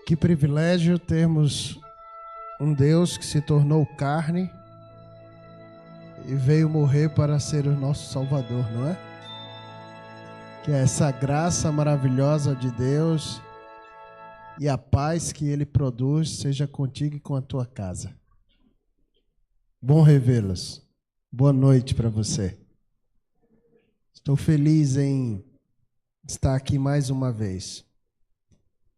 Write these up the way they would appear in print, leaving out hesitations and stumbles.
Que privilégio termos um Deus que se tornou carne e veio morrer para ser o nosso Salvador, não é? Que essa graça maravilhosa de Deus e a paz que Ele produz seja contigo e com a tua casa. Bom revê-los. Boa noite para você. Estou feliz em estar aqui mais uma vez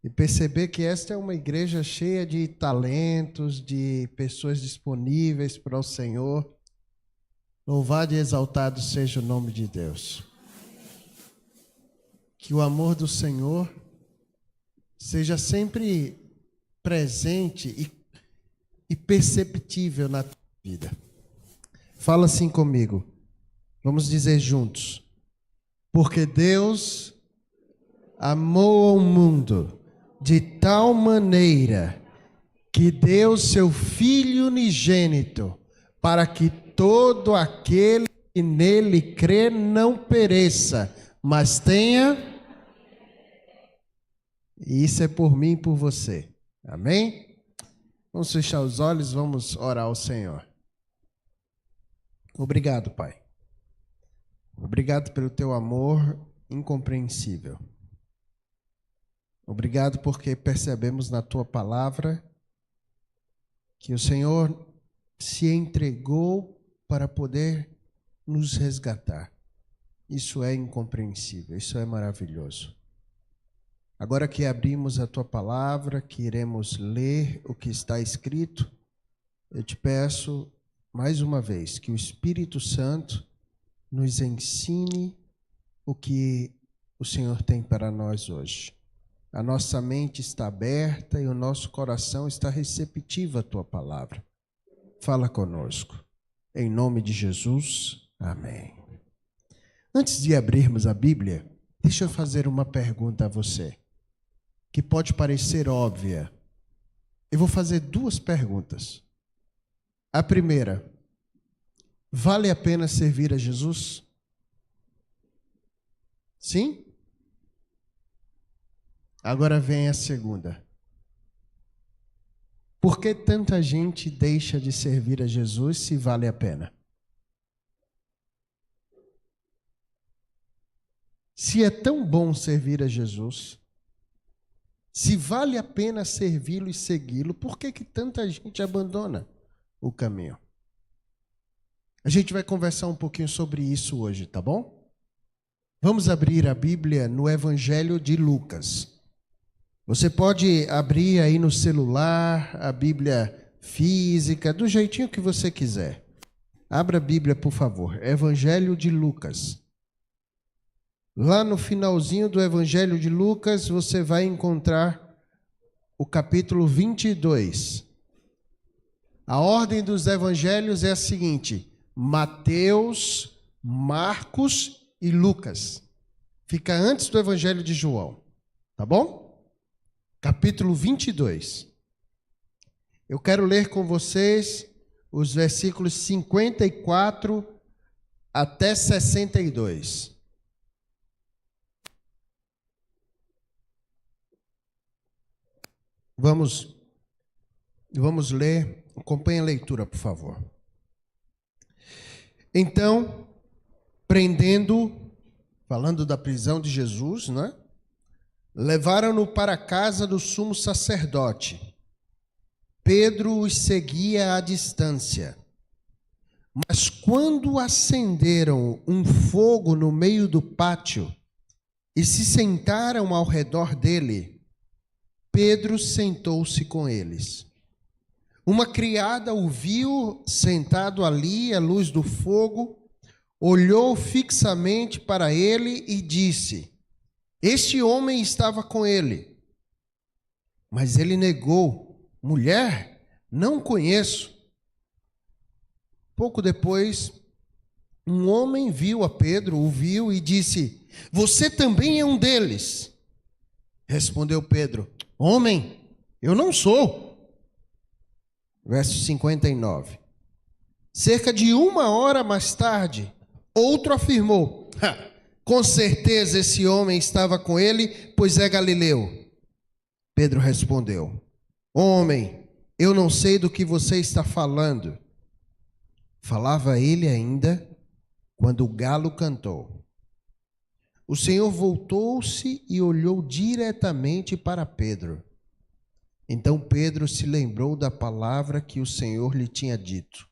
e perceber que esta é uma igreja cheia de talentos, de pessoas disponíveis para o Senhor. Louvado e exaltado seja o nome de Deus. Que o amor do Senhor seja sempre presente e perceptível na tua vida. Fala assim comigo. Vamos dizer juntos. Porque Deus amou o mundo de tal maneira que deu seu Filho unigênito para que todo aquele que nele crê não pereça, mas tenha... E isso é por mim e por você. Amém? Vamos fechar os olhos, vamos orar ao Senhor. Obrigado, Pai. Obrigado pelo teu amor incompreensível. Obrigado porque percebemos na tua palavra que o Senhor se entregou para poder nos resgatar. Isso é incompreensível, isso é maravilhoso. Agora que abrimos a tua palavra, que iremos ler o que está escrito, eu te peço mais uma vez que o Espírito Santo nos ensine o que o Senhor tem para nós hoje. A nossa mente está aberta e o nosso coração está receptivo à tua palavra. Fala conosco. Em nome de Jesus, amém. Antes de abrirmos a Bíblia, deixa eu fazer uma pergunta a você, que pode parecer óbvia. Eu vou fazer duas perguntas. A primeira, vale a pena servir a Jesus? Sim? Agora vem a segunda. Por que tanta gente deixa de servir a Jesus se vale a pena? Se é tão bom servir a Jesus, se vale a pena servi-lo e segui-lo, por que tanta gente abandona o caminho? A gente vai conversar um pouquinho sobre isso hoje, tá bom? Vamos abrir a Bíblia no Evangelho de Lucas. Você pode abrir aí no celular, a Bíblia física, do jeitinho que você quiser. Abra a Bíblia, por favor. Evangelho de Lucas. Lá no finalzinho do Evangelho de Lucas, você vai encontrar o capítulo 22. A ordem dos evangelhos é a seguinte: Mateus, Marcos e Lucas. Fica antes do Evangelho de João, tá bom? Capítulo 22. Eu quero ler com vocês os versículos 54 até 62. Vamos ler. Acompanhe a leitura, por favor. Então, falando da prisão de Jesus, né? Levaram-no para a casa do sumo sacerdote. Pedro os seguia à distância. Mas quando acenderam um fogo no meio do pátio e se sentaram ao redor dele, Pedro sentou-se com eles. Uma criada o viu sentado ali à luz do fogo, olhou fixamente para ele e disse: Este homem estava com ele. Mas ele negou: Mulher, não conheço. Pouco depois, um homem viu a Pedro, o viu e disse: Você também é um deles. Respondeu Pedro: Homem, eu não sou. Verso 59. Cerca de 1 hora mais tarde, outro afirmou: Com certeza esse homem estava com ele, pois é galileu. Pedro respondeu: Homem, eu não sei do que você está falando. Falava ele ainda quando o galo cantou. O Senhor voltou-se e olhou diretamente para Pedro. Então Pedro se lembrou da palavra que o Senhor lhe tinha dito: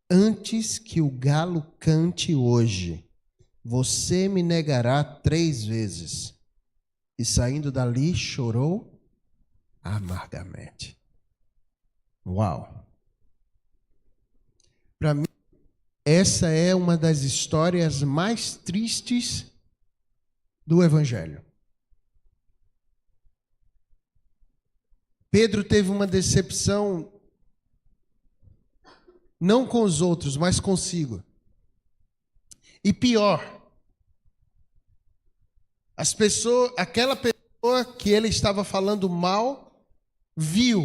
Antes que o galo cante hoje, você me negará 3 vezes. E saindo dali, chorou amargamente. Uau! Para mim, essa é uma das histórias mais tristes do Evangelho. Pedro teve uma decepção, não com os outros, mas consigo. E pior, aquela pessoa que ele estava falando mal, viu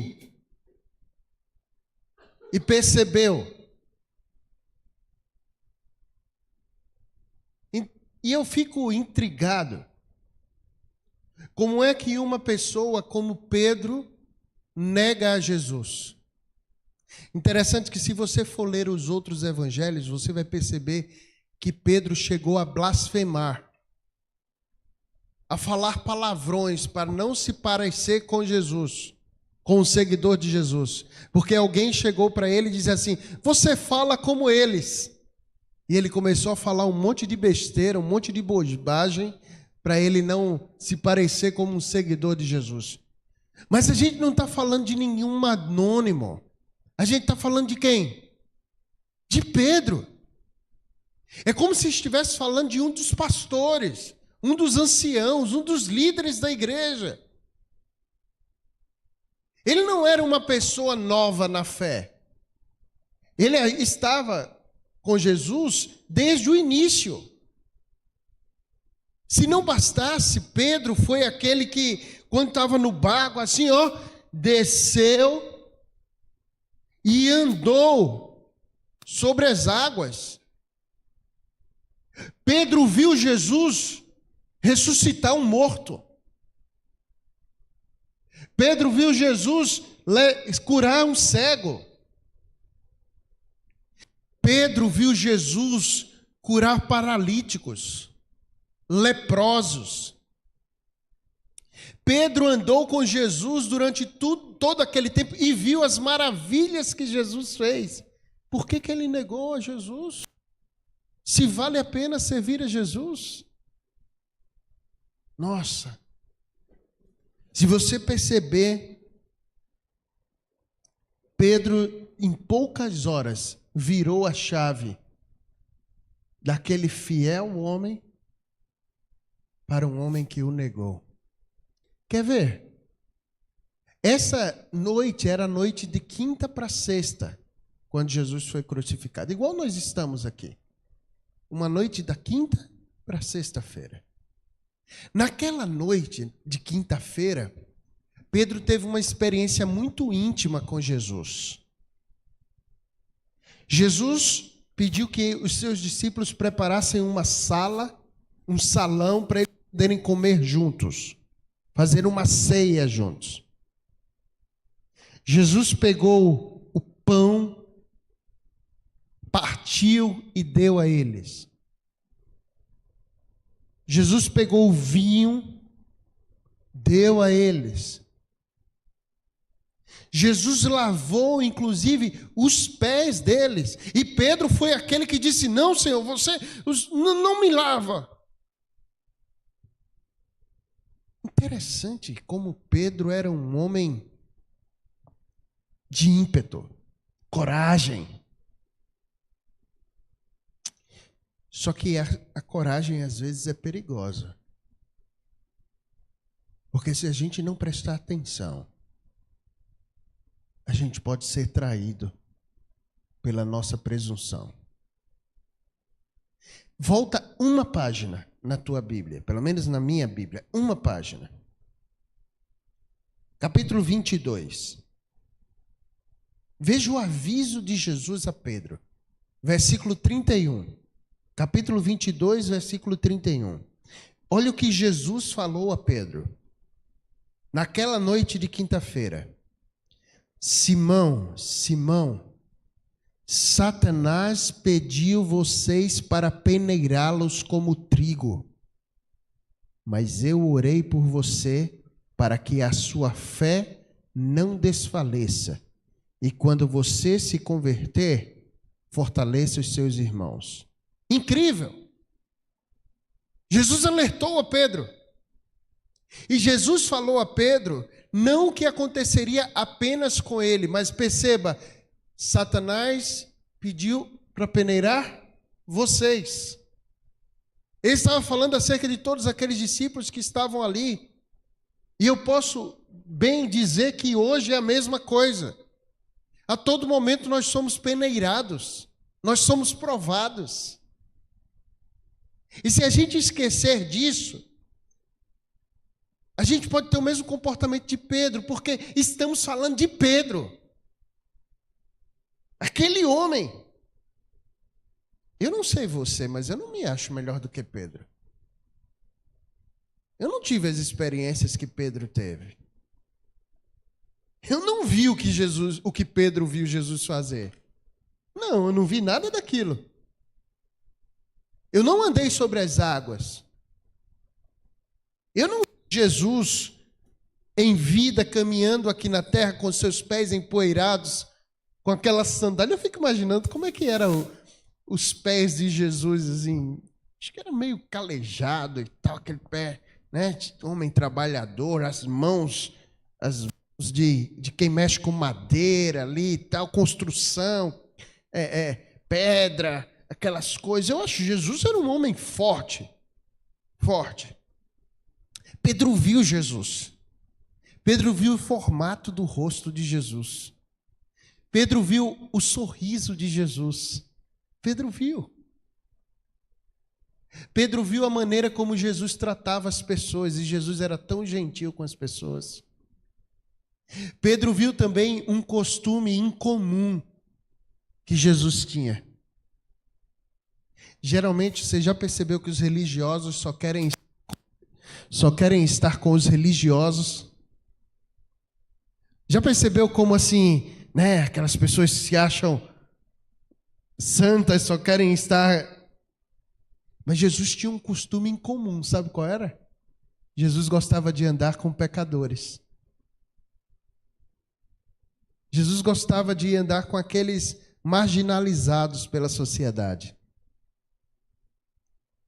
e percebeu. E eu fico intrigado. Como é que uma pessoa como Pedro nega a Jesus? Interessante que se você for ler os outros evangelhos, você vai perceber que Pedro chegou a blasfemar, a falar palavrões para não se parecer com Jesus, com o seguidor de Jesus. Porque alguém chegou para ele e disse assim: você fala como eles. E ele começou a falar um monte de besteira, um monte de bobagem, para ele não se parecer como um seguidor de Jesus. Mas a gente não está falando de nenhum anônimo. A gente está falando de quem? De Pedro. É como se estivesse falando de um dos pastores, um dos anciãos, um dos líderes da igreja. Ele não era uma pessoa nova na fé. Ele estava com Jesus desde o início. Se não bastasse, Pedro foi aquele que, quando estava no barco, assim, desceu e andou sobre as águas. Pedro viu Jesus ressuscitar um morto. Pedro viu Jesus curar um cego. Pedro viu Jesus curar paralíticos, leprosos. Pedro andou com Jesus durante todo aquele tempo e viu as maravilhas que Jesus fez. Por que ele negou a Jesus? Se vale a pena servir a Jesus? Nossa! Se você perceber, Pedro, em poucas horas, virou a chave daquele fiel homem para um homem que o negou. Quer ver? Essa noite era a noite de quinta para sexta, quando Jesus foi crucificado. Igual nós estamos aqui. Uma noite da quinta para sexta-feira. Naquela noite de quinta-feira, Pedro teve uma experiência muito íntima com Jesus. Jesus pediu que os seus discípulos preparassem uma sala, um salão para eles poderem comer juntos, fazer uma ceia juntos. Jesus pegou o pão, partiu e deu a eles. Jesus pegou o vinho, deu a eles. Jesus lavou, inclusive, os pés deles. E Pedro foi aquele que disse: não, Senhor, você não me lava. Interessante como Pedro era um homem de ímpeto, coragem. Só que a coragem às vezes é perigosa. Porque se a gente não prestar atenção, a gente pode ser traído pela nossa presunção. Volta uma página na tua Bíblia, pelo menos na minha Bíblia, uma página. Capítulo 22. Veja o aviso de Jesus a Pedro. Versículo 31. Capítulo 22, versículo 31. Olha o que Jesus falou a Pedro. naquela noite de quinta-feira: Simão, Simão, Satanás pediu vocês para peneirá-los como trigo, mas eu orei por você para que a sua fé não desfaleça, e quando você se converter, fortaleça os seus irmãos. Incrível! Jesus alertou a Pedro. E Jesus falou a Pedro não o que aconteceria apenas com ele, mas perceba, Satanás pediu para peneirar vocês. Ele estava falando acerca de todos aqueles discípulos que estavam ali. E eu posso bem dizer que hoje é a mesma coisa. A todo momento nós somos peneirados, nós somos provados. E se a gente esquecer disso, a gente pode ter o mesmo comportamento de Pedro, porque estamos falando de Pedro. Aquele homem. Eu não sei você, mas eu não me acho melhor do que Pedro. Eu não tive as experiências que Pedro teve. Eu não vi o que Pedro viu Jesus fazer. Não, eu não vi nada daquilo. Eu não andei sobre as águas. Eu não vi Jesus em vida caminhando aqui na terra com seus pés empoeirados, com aquela sandália. Eu fico imaginando como é que eram os pés de Jesus, assim. Acho que era meio calejado e tal, aquele pé, né? Homem trabalhador, as mãos de quem mexe com madeira ali e tal, construção, pedra, aquelas coisas. Eu acho que Jesus era um homem forte, forte. Pedro viu Jesus. Pedro viu o formato do rosto de Jesus. Pedro viu o sorriso de Jesus. Pedro viu. Pedro viu a maneira como Jesus tratava as pessoas, e Jesus era tão gentil com as pessoas. Pedro viu também um costume incomum que Jesus tinha. Geralmente, você já percebeu que os religiosos só querem estar com os religiosos? Já percebeu como assim, né? Aquelas pessoas que se acham santas só querem estar... Mas Jesus tinha um costume incomum, sabe qual era? Jesus gostava de andar com pecadores. Jesus gostava de andar com aqueles marginalizados pela sociedade.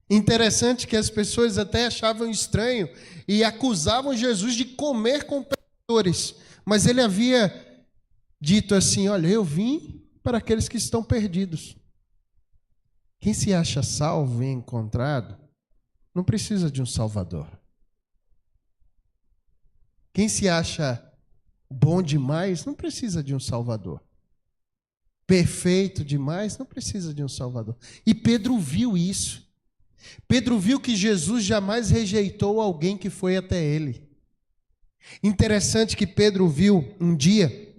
Interessante que as pessoas até achavam estranho e acusavam Jesus de comer com pecadores. Mas ele havia dito assim: olha, eu vim para aqueles que estão perdidos. Quem se acha salvo e encontrado não precisa de um salvador. Quem se acha bom demais não precisa de um salvador. Perfeito demais não precisa de um salvador. E Pedro viu isso. Pedro viu que Jesus jamais rejeitou alguém que foi até ele. Interessante que Pedro viu um dia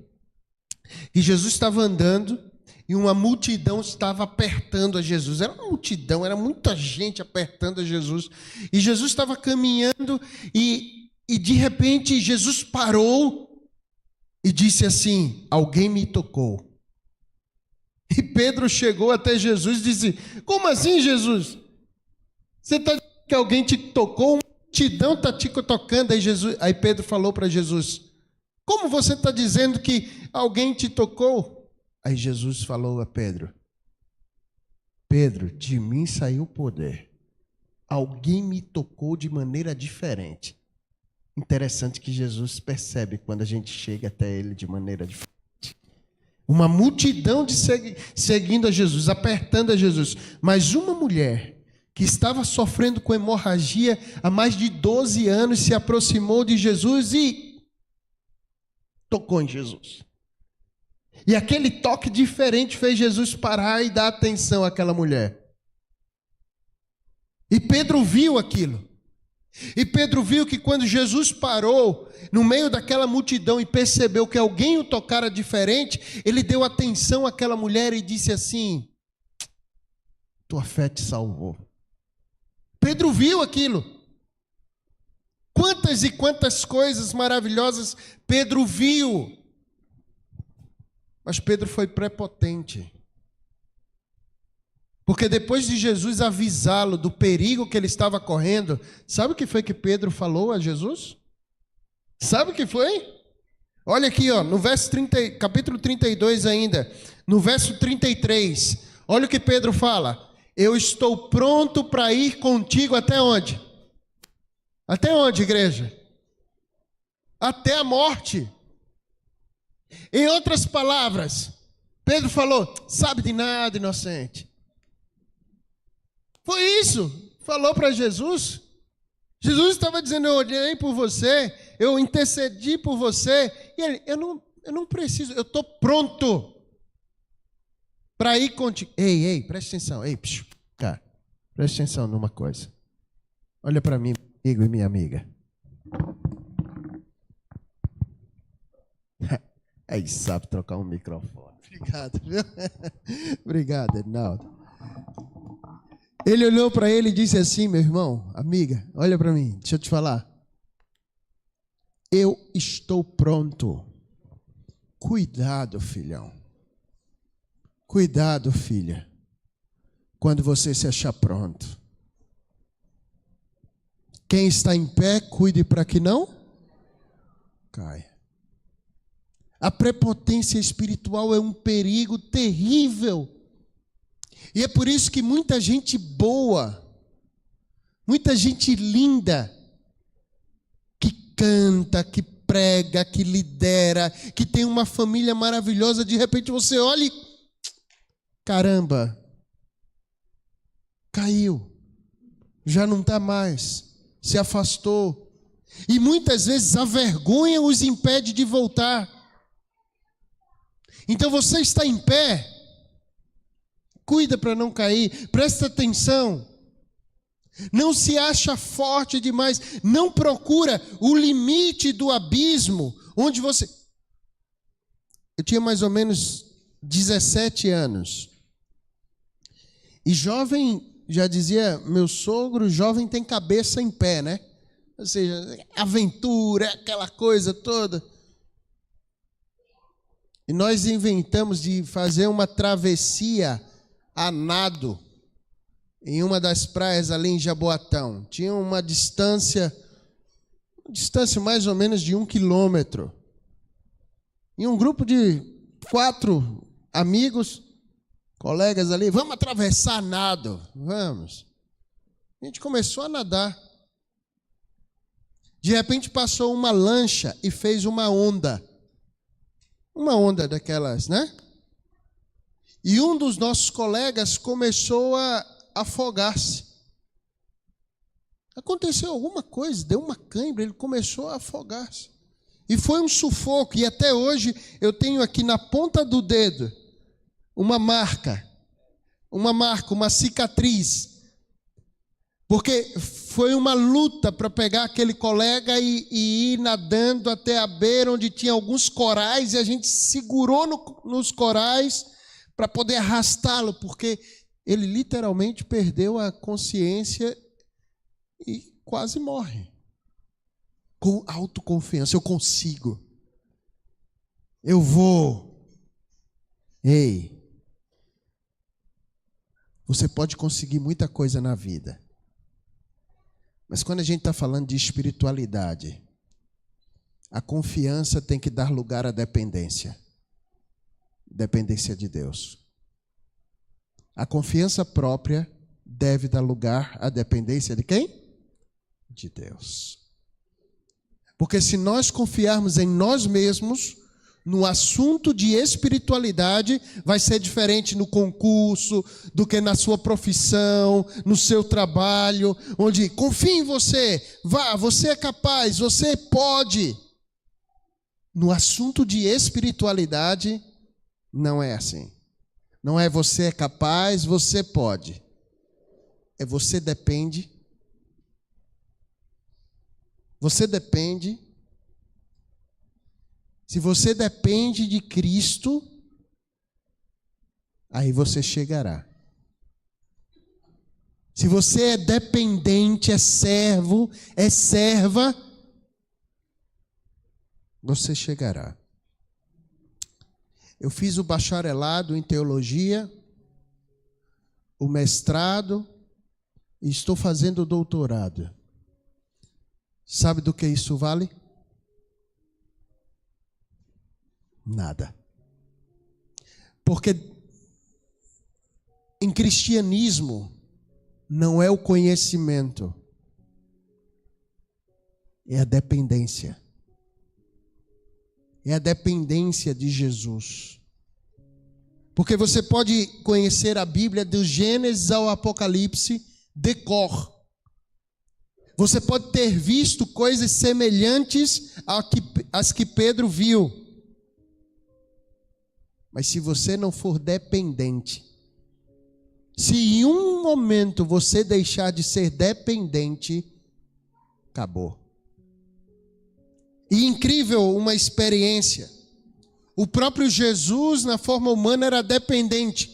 que Jesus estava andando e uma multidão estava apertando a Jesus. Era uma multidão, era muita gente apertando a Jesus. E Jesus estava caminhando e de repente Jesus parou e disse assim: alguém me tocou. E Pedro chegou até Jesus e disse: como assim, Jesus? Você está dizendo que alguém te tocou? Uma multidão está te tocando. Aí Pedro falou para Jesus: como você está dizendo que alguém te tocou? Aí Jesus falou a Pedro: Pedro, de mim saiu o poder. Alguém me tocou de maneira diferente. Interessante que Jesus percebe quando a gente chega até ele de maneira diferente. Uma multidão seguindo a Jesus, apertando a Jesus. Mas uma mulher que estava sofrendo com hemorragia há mais de 12 anos se aproximou de Jesus e tocou em Jesus. E aquele toque diferente fez Jesus parar e dar atenção àquela mulher. E Pedro viu aquilo. E Pedro viu que quando Jesus parou no meio daquela multidão e percebeu que alguém o tocara diferente, ele deu atenção àquela mulher e disse assim: tua fé te salvou. Pedro viu aquilo. Quantas e quantas coisas maravilhosas Pedro viu. Mas Pedro foi prepotente. Porque depois de Jesus avisá-lo do perigo que ele estava correndo, sabe o que foi que Pedro falou a Jesus? Sabe o que foi? Olha aqui, ó, no verso 30, capítulo 32 ainda, no verso 33. Olha o que Pedro fala. Eu estou pronto para ir contigo até onde? Até onde, igreja? Até a morte. Em outras palavras, Pedro falou, sabe de nada, inocente. Foi isso, falou para Jesus. Jesus estava dizendo, eu orei por você, eu intercedi por você, e ele, eu não preciso, eu estou pronto para ir contigo. Ei, presta atenção, cara, presta atenção numa coisa. Olha para mim, amigo e minha amiga. Aí sabe trocar um microfone. Obrigado, viu? Obrigado, Ednaldo. Ele olhou para ele e disse assim, meu irmão, amiga, olha para mim, deixa eu te falar. Eu estou pronto. Cuidado, filhão. Cuidado, filha. Quando você se achar pronto. Quem está em pé, cuide para que não caia. A prepotência espiritual é um perigo terrível. E é por isso que muita gente boa, muita gente linda, que canta, que prega, que lidera, que tem uma família maravilhosa, de repente você olha e, caramba, caiu, já não está mais, se afastou. E muitas vezes a vergonha os impede de voltar. Então você está em pé, cuida para não cair, presta atenção. Não se acha forte demais, não procura o limite do abismo, onde você... Eu tinha mais ou menos 17 anos. E jovem, já dizia meu sogro, jovem tem cabeça em pé, né? Ou seja, aventura, aquela coisa toda. E nós inventamos de fazer uma travessia a nado em uma das praias ali em Jaboatão. Tinha uma distância mais ou menos de 1 quilômetro. E um grupo de 4 amigos, colegas ali, vamos atravessar a nado, vamos. A gente começou a nadar. De repente passou uma lancha e fez uma onda. Uma onda daquelas, né? E um dos nossos colegas começou a afogar-se. Aconteceu alguma coisa, deu uma cãibra, ele começou a afogar-se. E foi um sufoco, e até hoje eu tenho aqui na ponta do dedo uma marca, uma cicatriz. Porque foi uma luta para pegar aquele colega e ir nadando até a beira onde tinha alguns corais, e a gente segurou nos corais para poder arrastá-lo, porque ele literalmente perdeu a consciência e quase morre. Com autoconfiança, eu consigo. Eu vou. Ei, você pode conseguir muita coisa na vida. Mas quando a gente está falando de espiritualidade, a confiança tem que dar lugar à dependência. Dependência de Deus. A confiança própria deve dar lugar à dependência de quem? De Deus. Porque se nós confiarmos em nós mesmos, no assunto de espiritualidade, vai ser diferente no concurso, do que na sua profissão, no seu trabalho, onde confie em você, vá, você é capaz, você pode. No assunto de espiritualidade, não é assim. Não é você é capaz, você pode. É você depende. Você depende. Se você depende de Cristo, aí você chegará. se você é dependente, é servo, é serva, você chegará. Eu fiz o bacharelado em teologia, o mestrado, e estou fazendo o doutorado. Sabe do que isso vale? Nada. Porque em cristianismo não é o conhecimento, é a dependência. É a dependência de Jesus. Porque você pode conhecer a Bíblia do Gênesis ao Apocalipse de cor. Você pode ter visto coisas semelhantes às que Pedro viu. Mas se você não for dependente, se em um momento você deixar de ser dependente, acabou. E incrível uma experiência. O próprio Jesus, na forma humana, era dependente.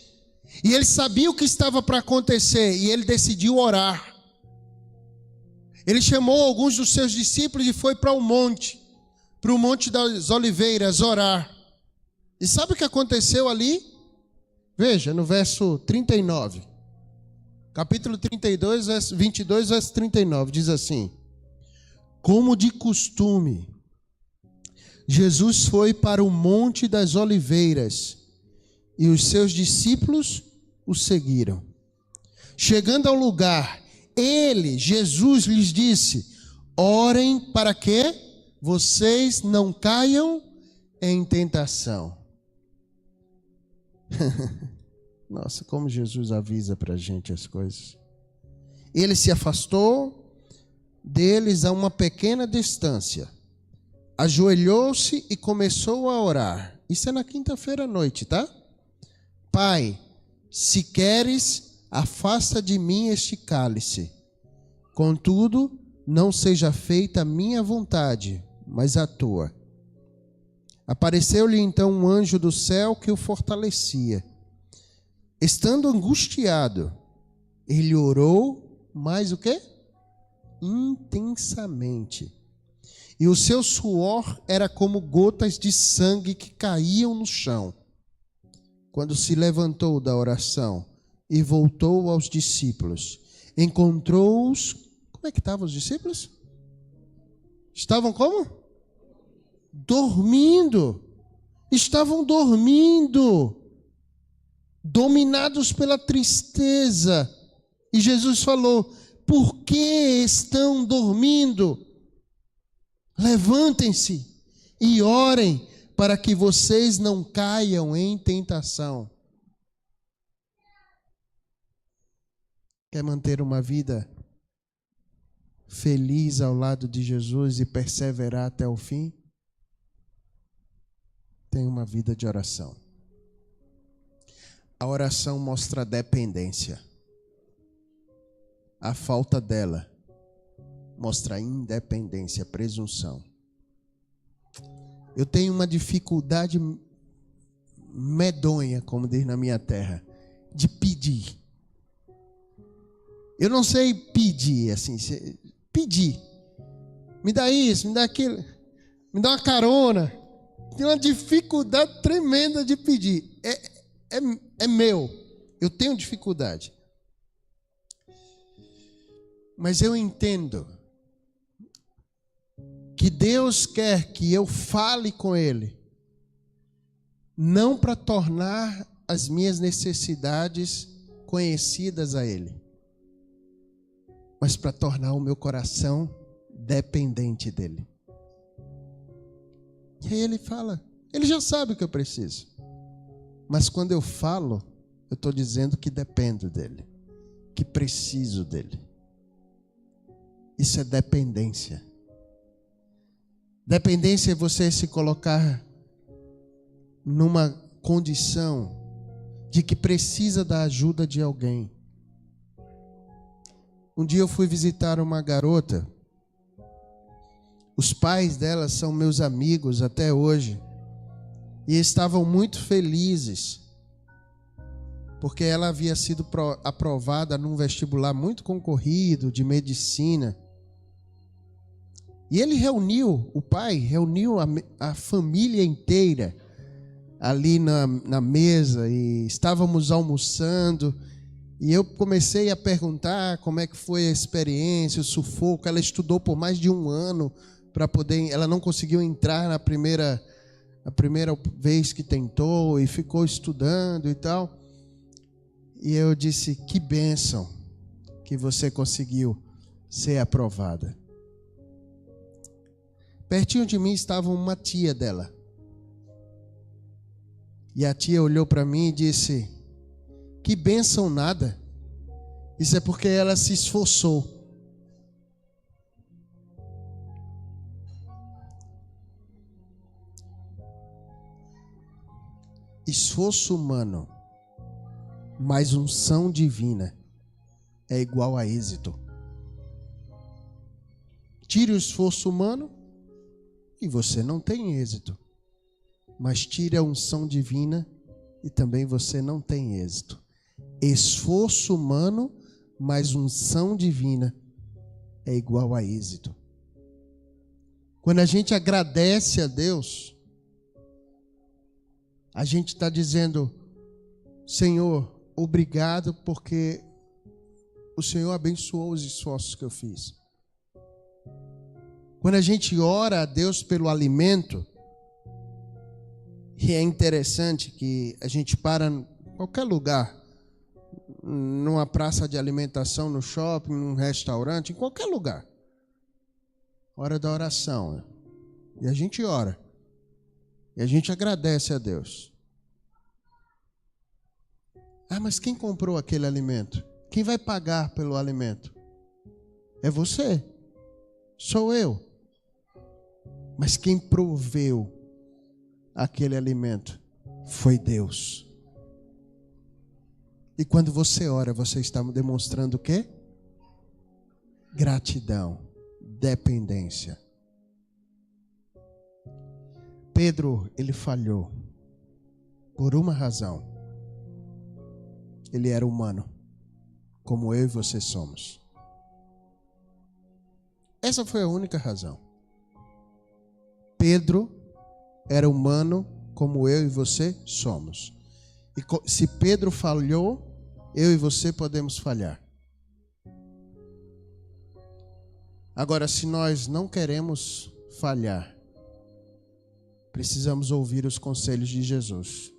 E ele sabia o que estava para acontecer. E ele decidiu orar. Ele chamou alguns dos seus discípulos e foi para o Monte das Oliveiras, orar. E sabe o que aconteceu ali? Veja, no verso 39. Capítulo 32, verso 22, verso 39. Diz assim: como de costume, Jesus foi para o Monte das Oliveiras e os seus discípulos o seguiram. Chegando ao lugar, Jesus, lhes disse: orem para que vocês não caiam em tentação. Nossa, como Jesus avisa para a gente as coisas. Ele se afastou deles a uma pequena distância. Ajoelhou-se e começou a orar. Isso é na quinta-feira à noite, tá? Pai, se queres, afasta de mim este cálice. Contudo, não seja feita a minha vontade, mas a tua. Apareceu-lhe então um anjo do céu que o fortalecia. Estando angustiado, ele orou, mais o quê? Intensamente. E o seu suor era como gotas de sangue que caíam no chão. Quando se levantou da oração e voltou aos discípulos, encontrou-os... Como é que estavam os discípulos? Estavam como? Dormindo. Estavam dormindo. Dominados pela tristeza. E Jesus falou: por que estão dormindo? Levantem-se e orem para que vocês não caiam em tentação. Quer manter uma vida feliz ao lado de Jesus e perseverar até o fim? Tenha uma vida de oração. A oração mostra a dependência. A falta dela mostra a independência, a presunção. Eu tenho uma dificuldade medonha, como diz na minha terra, de pedir. Eu não sei pedir, assim, pedir. Me dá isso, me dá aquilo, me dá uma carona. Tenho uma dificuldade tremenda de pedir. É meu. Eu tenho dificuldade. Mas eu entendo que Deus quer que eu fale com Ele, não para tornar as minhas necessidades conhecidas a Ele, mas para tornar o meu coração dependente dEle. E aí Ele fala, Ele já sabe o que eu preciso, mas quando eu falo, eu estou dizendo que dependo dEle, que preciso dEle. Isso é dependência. Dependência é você se colocar numa condição de que precisa da ajuda de alguém. Um dia eu fui visitar uma garota. Os pais dela são meus amigos até hoje. E estavam muito felizes. porque ela havia sido aprovada num vestibular muito concorrido de medicina. E ele reuniu, o pai reuniu a família inteira ali na mesa, e estávamos almoçando, e eu comecei a perguntar como é que foi a experiência, o sufoco. Ela estudou por mais de 1 ano para poder, ela não conseguiu entrar a primeira vez que tentou, e ficou estudando e tal. E eu disse: que bênção que você conseguiu ser aprovada. Pertinho de mim estava uma tia dela. E a tia olhou para mim e disse: que bênção nada. Isso é porque ela se esforçou. Esforço humano mais unção divina é igual a êxito. Tire o esforço humano e você não tem êxito. Mas tire a unção divina e também você não tem êxito. Esforço humano mais unção divina é igual a êxito. Quando a gente agradece a Deus, a gente está dizendo: Senhor, obrigado porque o Senhor abençoou os esforços que eu fiz. Quando a gente ora a Deus pelo alimento, e é interessante que a gente para em qualquer lugar, numa praça de alimentação, no shopping, num restaurante, em qualquer lugar, hora da oração, e a gente ora, e a gente agradece a Deus. Ah, mas quem comprou aquele alimento? Quem vai pagar pelo alimento? É você, sou eu. Mas quem proveu aquele alimento foi Deus. E quando você ora, você está demonstrando o quê? Gratidão, dependência. Pedro, ele falhou por uma razão. Ele era humano, como eu e você somos. Essa foi a única razão. Pedro era humano, como eu e você somos. E se Pedro falhou, eu e você podemos falhar. Agora, se nós não queremos falhar, precisamos ouvir os conselhos de Jesus.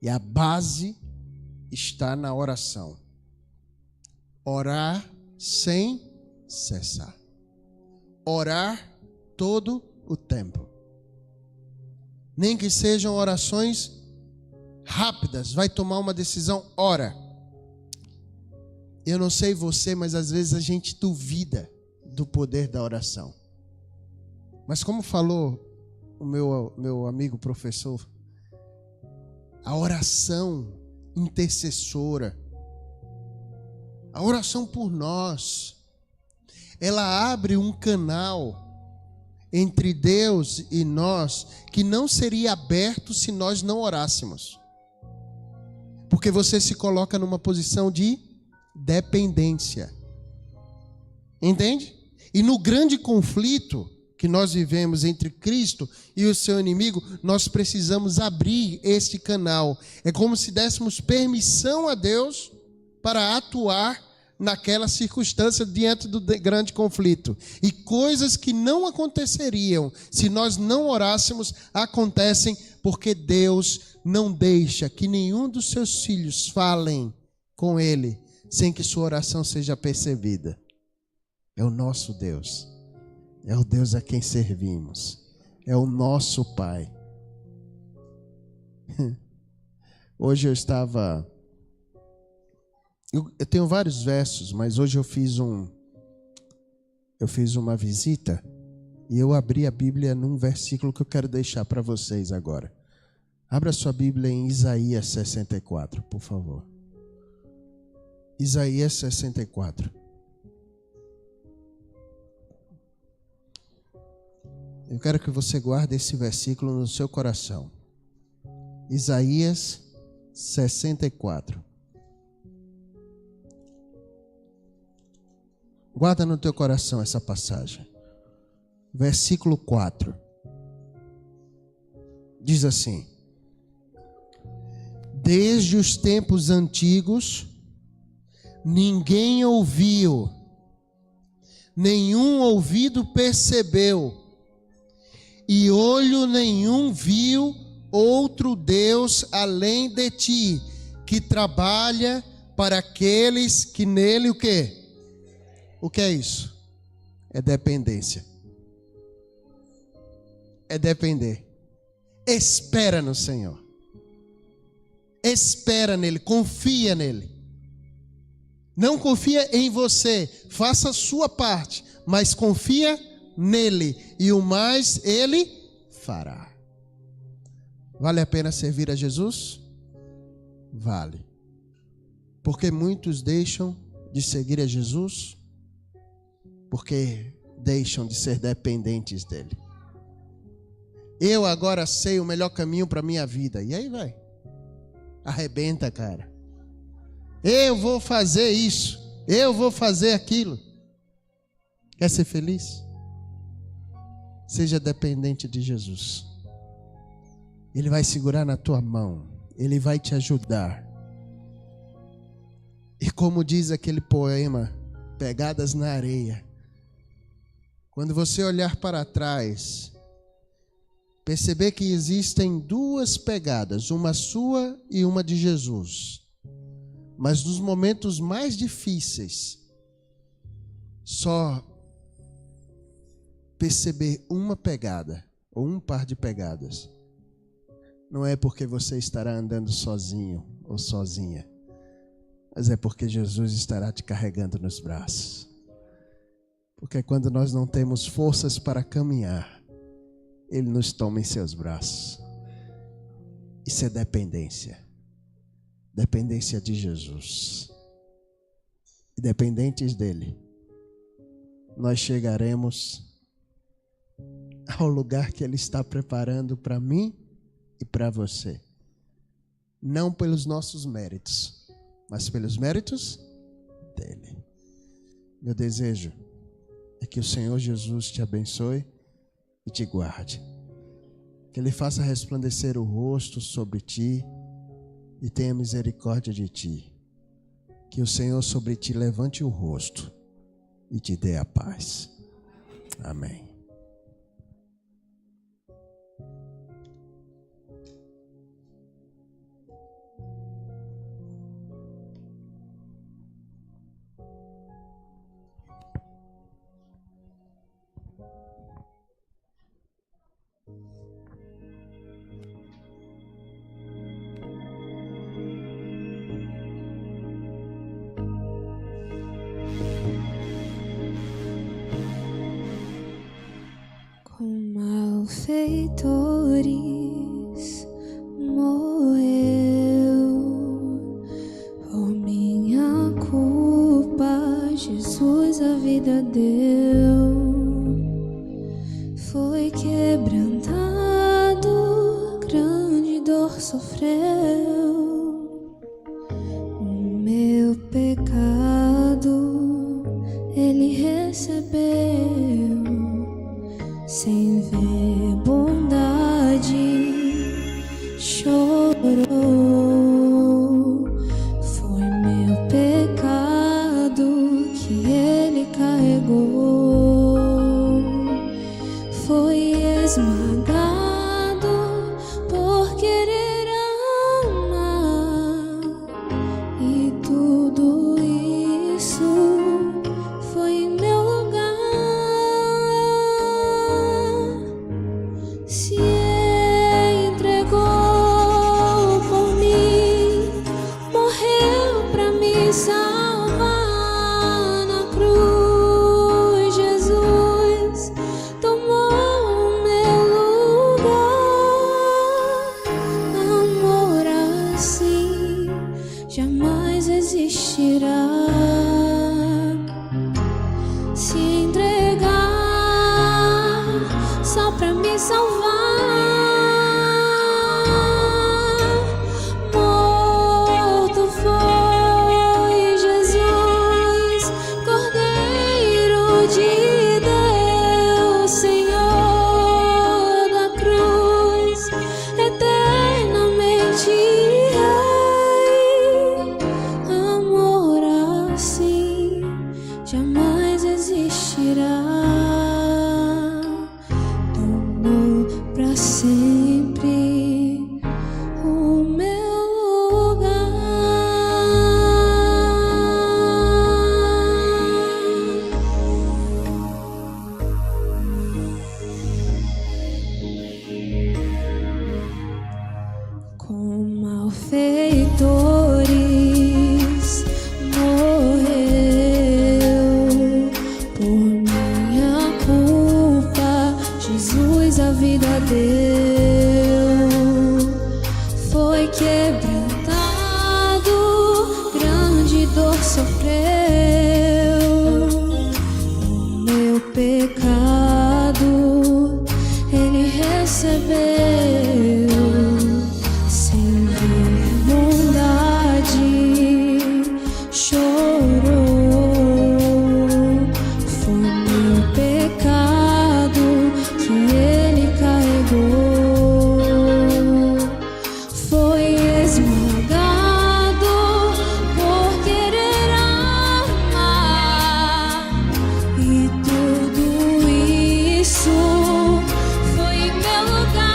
E a base está na oração. Orar sem cessar. Orar todo o tempo. Nem que sejam orações rápidas. Vai tomar uma decisão, ora. Eu não sei você, mas às vezes a gente duvida do poder da oração. Mas como falou o meu amigo professor, a oração intercessora, a oração por nós, ela abre um canal entre Deus e nós que não seria aberto se nós não orássemos. Porque você se coloca numa posição de dependência. Entende? E no grande conflito que nós vivemos entre Cristo e o seu inimigo, nós precisamos abrir este canal. É como se dessemos permissão a Deus para atuar naquela circunstância diante do grande conflito. E coisas que não aconteceriam se nós não orássemos, acontecem porque Deus não deixa que nenhum dos seus filhos falem com Ele sem que sua oração seja percebida. É o nosso Deus. É o Deus a quem servimos. É o nosso Pai. Hoje eu tenho vários versos, mas hoje eu fiz uma visita e eu abri a Bíblia num versículo que eu quero deixar para vocês agora. Abra sua Bíblia em Isaías 64, por favor. Isaías 64. Eu quero que você guarde esse versículo no seu coração. Isaías 64. Guarda no teu coração essa passagem. Versículo 4. Diz assim: desde os tempos antigos, ninguém ouviu, nenhum ouvido percebeu, e olho nenhum viu outro Deus além de ti, que trabalha para aqueles que nele o quê? O que é isso? É dependência. É depender. Espera no Senhor. Espera nele, confia nele. Não confia em você, faça a sua parte, mas confia nele, e o mais ele fará. Vale a pena servir a Jesus? Vale. Porque muitos deixam de seguir a Jesus porque deixam de ser dependentes dele. Eu agora sei o melhor caminho para a minha vida. E aí vai. Arrebenta, cara. Eu vou fazer isso. Eu vou fazer aquilo. Quer ser feliz? Seja dependente de Jesus. Ele vai segurar na tua mão. Ele vai te ajudar. E como diz aquele poema, Pegadas na Areia, quando você olhar para trás, perceber que existem duas pegadas, uma sua e uma de Jesus. Mas nos momentos mais difíceis, só perceber uma pegada ou um par de pegadas, não é porque você estará andando sozinho ou sozinha, mas é porque Jesus estará te carregando nos braços. Porque quando nós não temos forças para caminhar, Ele nos toma em seus braços. Isso é dependência. Dependência de Jesus. E dependentes dele, nós chegaremos ao lugar que Ele está preparando para mim e para você. Não pelos nossos méritos, mas pelos méritos dele. Meu desejo é que o Senhor Jesus te abençoe e te guarde. Que Ele faça resplandecer o rosto sobre ti e tenha misericórdia de ti. Que o Senhor sobre ti levante o rosto e te dê a paz. Amém. Malfeitores morreu por minha culpa, Jesus a vida deu, foi quebrantado, grande dor sofreu, o meu pecado Ele recebeu. Sem ver bondade, chorou. Foi meu pecado que Ele carregou. Foi esmagado por querer amar. E tudo isso foi em meu lugar. Se entregou por mim, morreu pra me salvar na cruz. Jesus tomou o meu lugar. Amor assim jamais existirá. Se entregar só pra me salvar, morreu o meu pecado ele recebeu, sem ver bondade, chorou. Foi meu pecado que ele carregou, foi esmagado por querer amar, e tudo isso foi em meu lugar.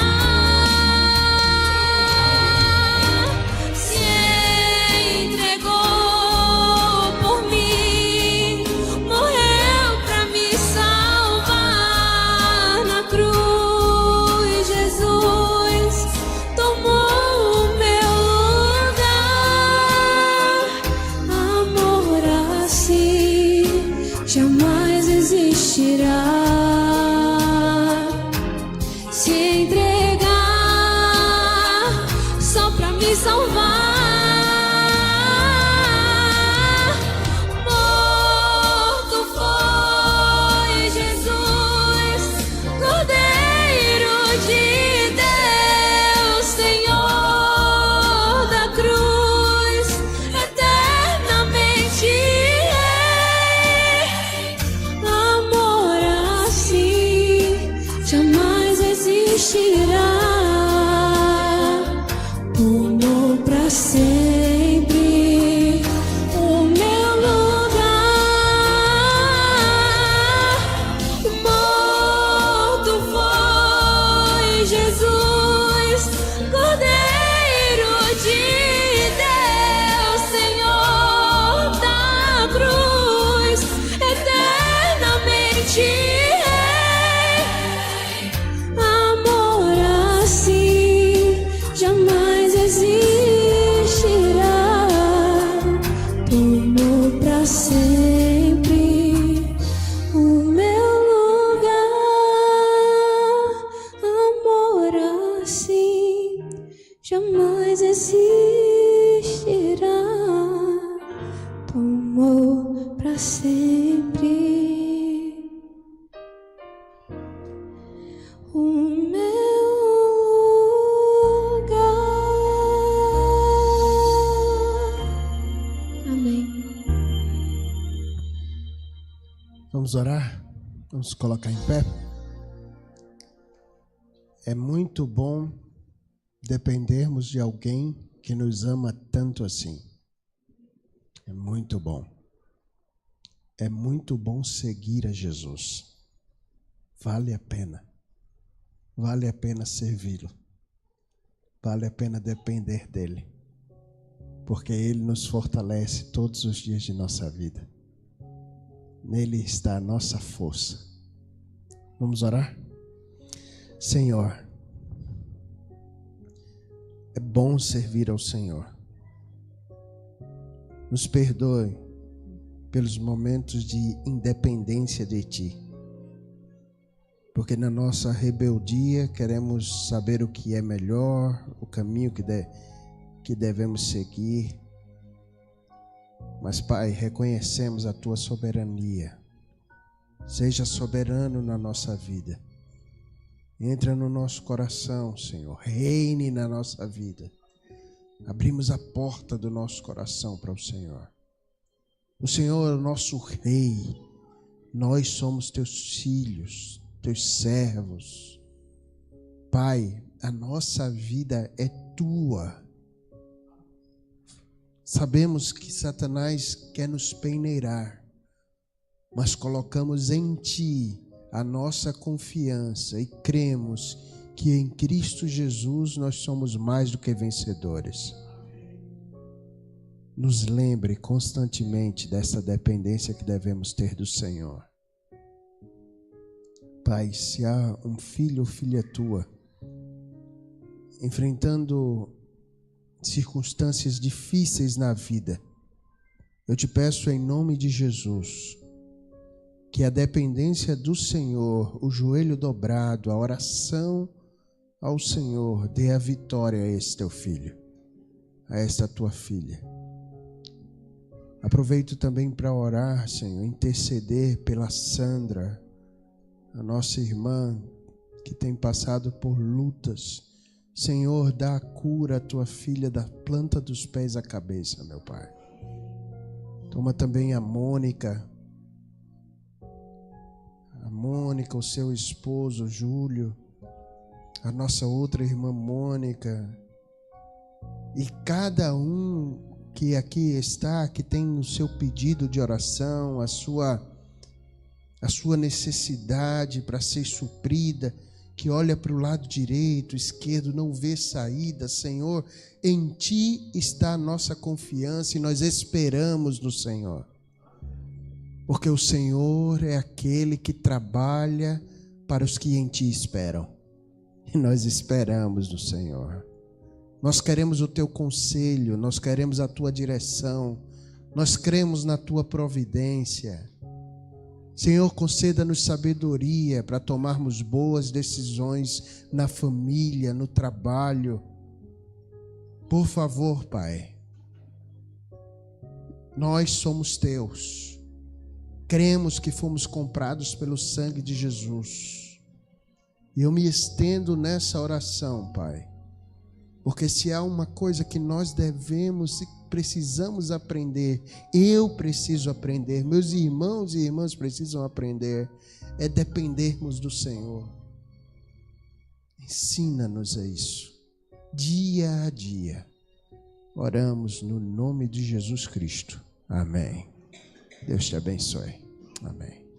Se entregou por mim, morreu pra me salvar na cruz. Jesus tomou o meu lugar. Amor assim jamais existirá. Se entregar só pra me salvar. Morto foi Jesus, Cordeiro de Deus, Senhor da cruz, eternamente Rei. Amor assim jamais existirá. Tomou pra sempre o meu lugar. Morto foi Jesus, Cordeiro de Deus, Senhor da cruz, eternamente Rei. Amor assim jamais existirá. Tomou pra sempre o meu lugar. Amor assim jamais existirá. Tomou pra sempre o meu lugar. Amém. Vamos orar? Vamos colocar em pé? É muito bom dependermos de alguém que nos ama tanto assim. É muito bom. É muito bom seguir a Jesus. Vale a pena. Vale a pena servi-lo. Vale a pena depender dele. Porque ele nos fortalece todos os dias de nossa vida. Nele está a nossa força. Vamos orar? Senhor, é bom servir ao Senhor. Nos perdoe pelos momentos de independência de Ti. Porque na nossa rebeldia queremos saber o que é melhor, o caminho que devemos seguir. Mas, Pai, reconhecemos a Tua soberania. Seja soberano na nossa vida. Entra no nosso coração, Senhor. Reine na nossa vida. Abrimos a porta do nosso coração para o Senhor. O Senhor é o nosso Rei. Nós somos Teus filhos, Teus servos. Pai, a nossa vida é Tua. Sabemos que Satanás quer nos peneirar, mas colocamos em Ti a nossa confiança e cremos que em Cristo Jesus nós somos mais do que vencedores. Nos lembre constantemente dessa dependência que devemos ter do Senhor. Pai, se há um filho ou filha Tua enfrentando circunstâncias difíceis na vida, eu te peço em nome de Jesus, que a dependência do Senhor, o joelho dobrado, a oração ao Senhor, dê a vitória a esse teu filho, a esta tua filha. Aproveito também para orar, Senhor, interceder pela Sandra, a nossa irmã que tem passado por lutas. Senhor, dá a cura à tua filha da planta dos pés à cabeça, meu Pai. Toma também a Mônica, o seu esposo, Júlio, a nossa outra irmã Mônica, e cada um que aqui está, que tem o seu pedido de oração, a sua necessidade para ser suprida, que olha para o lado direito, esquerdo, não vê saída. Senhor, em Ti está a nossa confiança e nós esperamos no Senhor. Porque o Senhor é aquele que trabalha para os que em Ti esperam. E nós esperamos no Senhor. Nós queremos o Teu conselho, nós queremos a Tua direção, nós cremos na Tua providência. Senhor, conceda-nos sabedoria para tomarmos boas decisões na família, no trabalho. Por favor, Pai, nós somos Teus. Cremos que fomos comprados pelo sangue de Jesus. E eu me estendo nessa oração, Pai, porque se há uma coisa que nós devemos e precisamos aprender, eu preciso aprender, meus irmãos e irmãs precisam aprender, é dependermos do Senhor. Ensina-nos a isso, dia a dia. Oramos no nome de Jesus Cristo. Amém. Deus te abençoe. Amém.